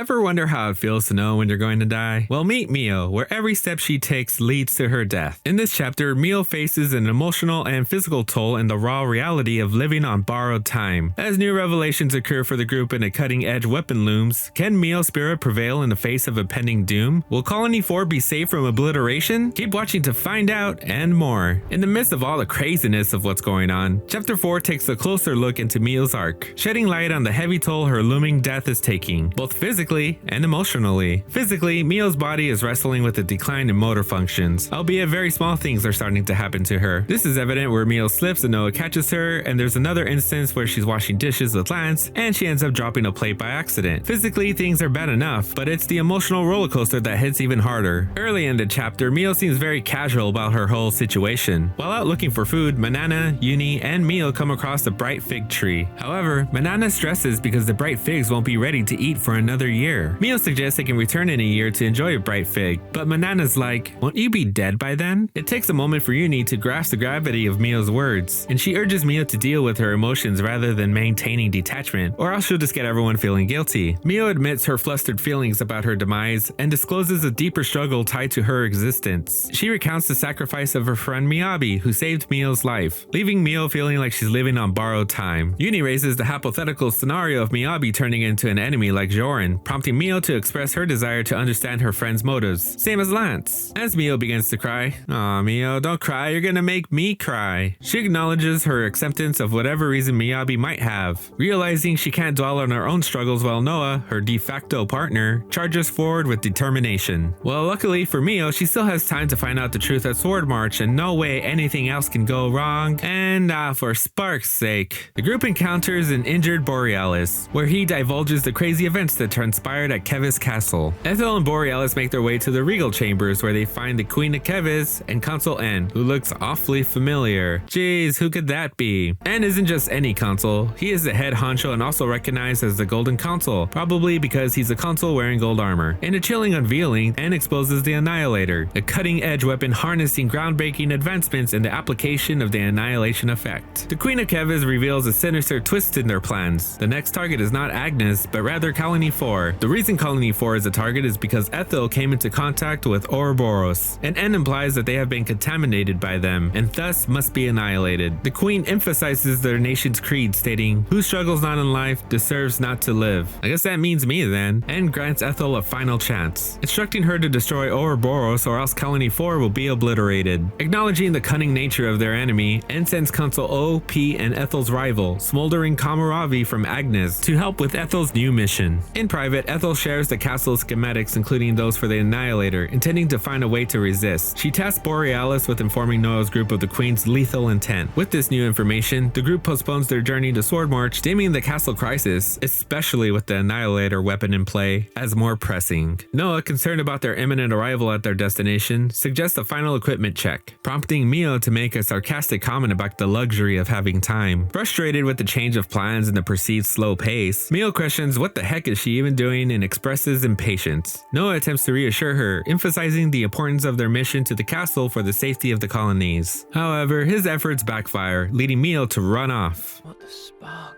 Ever wonder how it feels to know when you're going to die? Well, meet Mio, where every step she takes leads to her death. In this chapter, Mio faces an emotional and physical toll in the raw reality of living on borrowed time. As new revelations occur for the group and a cutting-edge weapon looms, can Mio's spirit prevail in the face of impending doom? Will Colony 4 be safe from obliteration? Keep watching to find out, and more. In the midst of all the craziness of what's going on, Chapter 4 takes a closer look into Mio's arc, shedding light on the heavy toll her looming death is taking, both physically and emotionally. Physically, Mio's body is wrestling with a decline in motor functions, albeit very small things are starting to happen to her. This is evident where Mio slips and Noah catches her, and there's another instance where she's washing dishes with Lance, and she ends up dropping a plate by accident. Physically, things are bad enough, but it's the emotional roller coaster that hits even harder. Early in the chapter, Mio seems very casual about her whole situation. While out looking for food, Manana, Uni, and Mio come across a bright fig tree. However, Manana stresses because the bright figs won't be ready to eat for another year. Mio suggests they can return in a year to enjoy a bright fig, but Manana's like, won't you be dead by then? It takes a moment for Uni to grasp the gravity of Mio's words, and she urges Mio to deal with her emotions rather than maintaining detachment, or else she'll just get everyone feeling guilty. Mio admits her flustered feelings about her demise and discloses a deeper struggle tied to her existence. She recounts the sacrifice of her friend Miyabi, who saved Mio's life, leaving Mio feeling like she's living on borrowed time. Uni raises the hypothetical scenario of Miyabi turning into an enemy like Joran, prompting Mio to express her desire to understand her friend's motives, same as Lance. As Mio begins to cry, "Aw, Mio, don't cry, you're gonna make me cry." She acknowledges her acceptance of whatever reason Miyabi might have, realizing she can't dwell on her own struggles while Noah, her de facto partner, charges forward with determination. Well, luckily for Mio, she still has time to find out the truth at Sword March, and no way anything else can go wrong. And for Spark's sake, the group encounters an injured Borealis, where he divulges the crazy events that transpired at Kevis Castle. Ethel and Borealis make their way to the Regal Chambers, where they find the Queen of Kevis and Consul N, who looks awfully familiar. Jeez, who could that be? N isn't just any consul, he is the head honcho and also recognized as the Golden Consul, probably because he's a consul wearing gold armor. In a chilling unveiling, N exposes the Annihilator, a cutting-edge weapon harnessing groundbreaking advancements in the application of the annihilation effect. The Queen of Kevis reveals a sinister twist in their plans. The next target is not Agnes, but rather Colony 4. The reason Colony 4 is a target is because Ethel came into contact with Ouroboros, and N implies that they have been contaminated by them, and thus must be annihilated. The Queen emphasizes their nation's creed, stating, "Who struggles not in life deserves not to live." I guess that means me then, and grants Ethel a final chance, instructing her to destroy Ouroboros or else Colony 4 will be obliterated. Acknowledging the cunning nature of their enemy, N sends Consul O, P, and Ethel's rival, Smoldering Kamaravi from Agnes, to help with Ethel's new mission. In private, Ethel shares the castle's schematics, including those for the Annihilator, intending to find a way to resist. She tasks Borealis with informing Noah's group of the Queen's lethal intent. With this new information, the group postpones their journey to Sword March, deeming the castle crisis, especially with the Annihilator weapon in play, as more pressing. Noah, concerned about their imminent arrival at their destination, suggests a final equipment check, prompting Mio to make a sarcastic comment about the luxury of having time. Frustrated with the change of plans and the perceived slow pace, Mio questions what the heck is she even doing and expresses impatience. Noah attempts to reassure her, emphasizing the importance of their mission to the castle for the safety of the colonies. However, his efforts backfire, leading Mio to run off. What the spark?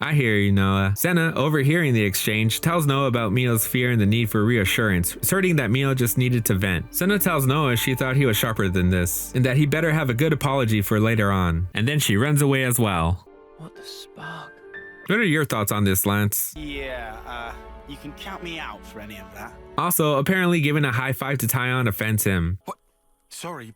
I hear you, Noah. Senna, overhearing the exchange, tells Noah about Mio's fear and the need for reassurance, asserting that Mio just needed to vent. Senna tells Noah she thought he was sharper than this, and that he better have a good apology for later on. And then she runs away as well. What the spark? What are your thoughts on this, Lance? Yeah, you can count me out for any of that. Also, apparently giving a high five to Tyon offends him. What? Sorry,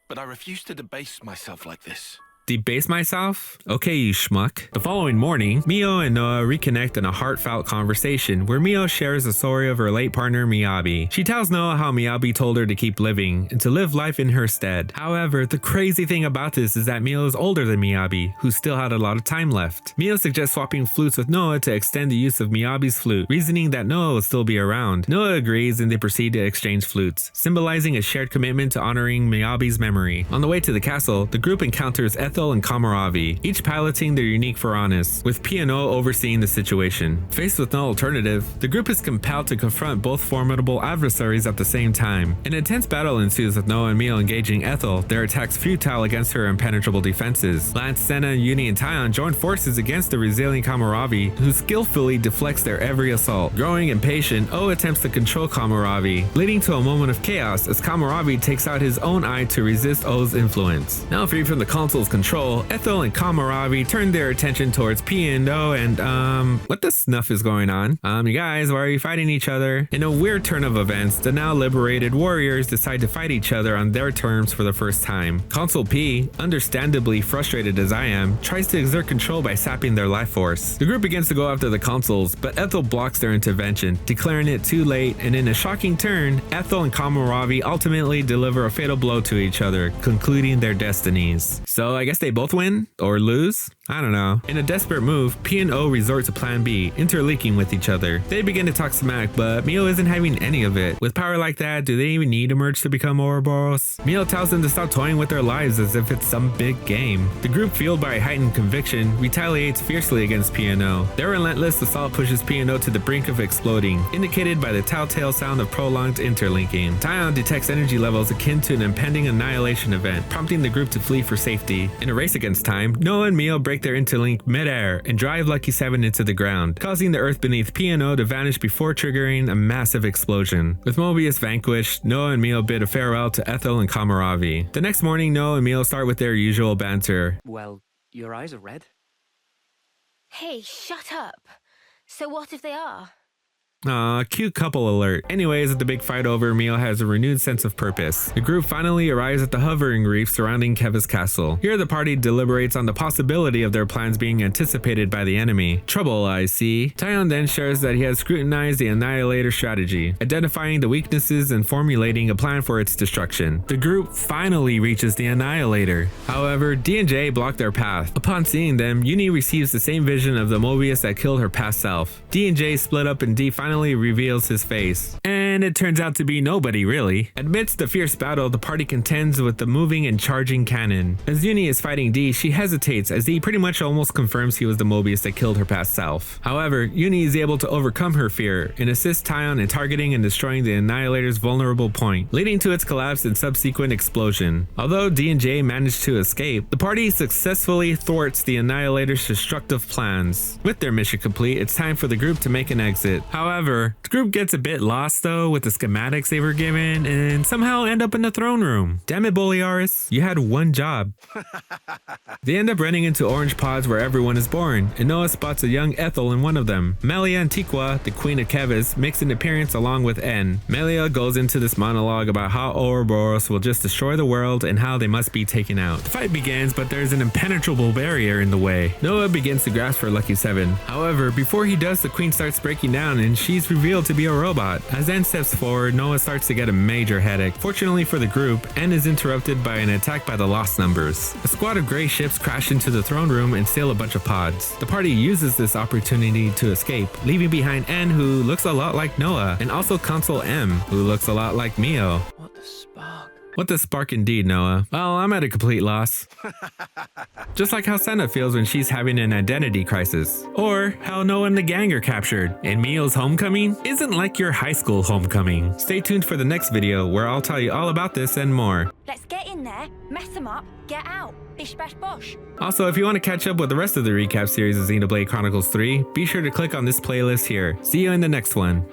but I refuse to debase myself like this. Debase myself? Okay, you schmuck. The following morning, Mio and Noah reconnect in a heartfelt conversation where Mio shares the story of her late partner Miyabi. She tells Noah how Miyabi told her to keep living and to live life in her stead. However, the crazy thing about this is that Mio is older than Miyabi, who still had a lot of time left. Mio suggests swapping flutes with Noah to extend the use of Miyabi's flute, reasoning that Noah will still be around. Noah agrees and they proceed to exchange flutes, symbolizing a shared commitment to honoring Miyabi's memory. On the way to the castle, the group encounters Ethel Ethel and Kamaravi, each piloting their unique Varanus, with P&O overseeing the situation. Faced with no alternative, the group is compelled to confront both formidable adversaries at the same time. An intense battle ensues with Noah and Mio engaging Ethel, their attacks futile against her impenetrable defenses. Lance, Senna, Uni, and Tyon join forces against the resilient Kamaravi, who skillfully deflects their every assault. Growing impatient, O attempts to control Kamaravi, leading to a moment of chaos as Kamaravi takes out his own eye to resist O's influence. Now free from the console's control, Ethel and Kamaravi turn their attention towards P&O and what the snuff is going on? You guys, why are you fighting each other? In a weird turn of events, the now liberated warriors decide to fight each other on their terms for the first time. Console P, understandably frustrated as I am, tries to exert control by sapping their life force. The group begins to go after the consoles, but Ethel blocks their intervention, declaring it too late, and in a shocking turn, Ethel and Kamaravi ultimately deliver a fatal blow to each other, concluding their destinies. So I guess they both win? Or lose? I don't know. In a desperate move, P and O resort to plan B, interlinking with each other. They begin to talk smack, but Mio isn't having any of it. With power like that, do they even need to merge to become Ouroboros? Mio tells them to stop toying with their lives as if it's some big game. The group, fueled by heightened conviction, retaliates fiercely against P and O. Their relentless assault pushes P and O to the brink of exploding, indicated by the telltale sound of prolonged interlinking. Tyon detects energy levels akin to an impending annihilation event, prompting the group to flee for safety. In a race against time, Noah and Mio break their interlink midair and drive Lucky 7 into the ground, causing the earth beneath P&O to vanish before triggering a massive explosion. With Mobius vanquished, Noah and Mio bid a farewell to Ethel and Kamaravi. The next morning, Noah and Mio start with their usual banter. Well, your eyes are red. Hey, shut up. So what if they are? Aw, cute couple alert. Anyways, at the big fight over, Mio has a renewed sense of purpose. The group finally arrives at the hovering reef surrounding Keva's castle. Here the party deliberates on the possibility of their plans being anticipated by the enemy. Trouble, I see. Tyon then shares that he has scrutinized the Annihilator strategy, identifying the weaknesses and formulating a plan for its destruction. The group finally reaches the Annihilator. However, D and J block their path. Upon seeing them, Uni receives the same vision of the Mobius that killed her past self. D and J split up and D finally reveals his face. And it turns out to be nobody, really. Amidst the fierce battle, the party contends with the moving and charging cannon. As Uni is fighting D, she hesitates as D pretty much almost confirms he was the Mobius that killed her past self. However, Uni is able to overcome her fear and assist Tyon in targeting and destroying the Annihilator's vulnerable point, leading to its collapse and subsequent explosion. Although D and J manage to escape, the party successfully thwarts the Annihilator's destructive plans. With their mission complete, it's time for the group to make an exit. However, the group gets a bit lost though with the schematics they were given and somehow end up in the throne room. Damn it, Boliaris, you had one job. They end up running into orange pods where everyone is born, and Noah spots a young Ethel in one of them. Melia Antiqua, the queen of Kevas, makes an appearance along with N. Melia goes into this monologue about how Ouroboros will just destroy the world and how they must be taken out. The fight begins, but there's an impenetrable barrier in the way. Noah begins to grasp for Lucky 7. However, before he does, the queen starts breaking down and she's revealed to be a robot. As N steps forward, Noah starts to get a major headache. Fortunately for the group, N is interrupted by an attack by the Lost Numbers. A squad of gray ships crash into the throne room and steal a bunch of pods. The party uses this opportunity to escape, leaving behind N, who looks a lot like Noah, and also Console M, who looks a lot like Mio. What the spark? What the spark indeed, Noah. Well, I'm at a complete loss. Just like how Senna feels when she's having an identity crisis. Or how Noah and the gang are captured. And Mio's homecoming isn't like your high school homecoming. Stay tuned for the next video where I'll tell you all about this and more. Let's get in there, mess them up, get out. Bish bash bosh. Also, if you want to catch up with the rest of the recap series of Xenoblade Chronicles 3, be sure to click on this playlist here. See you in the next one.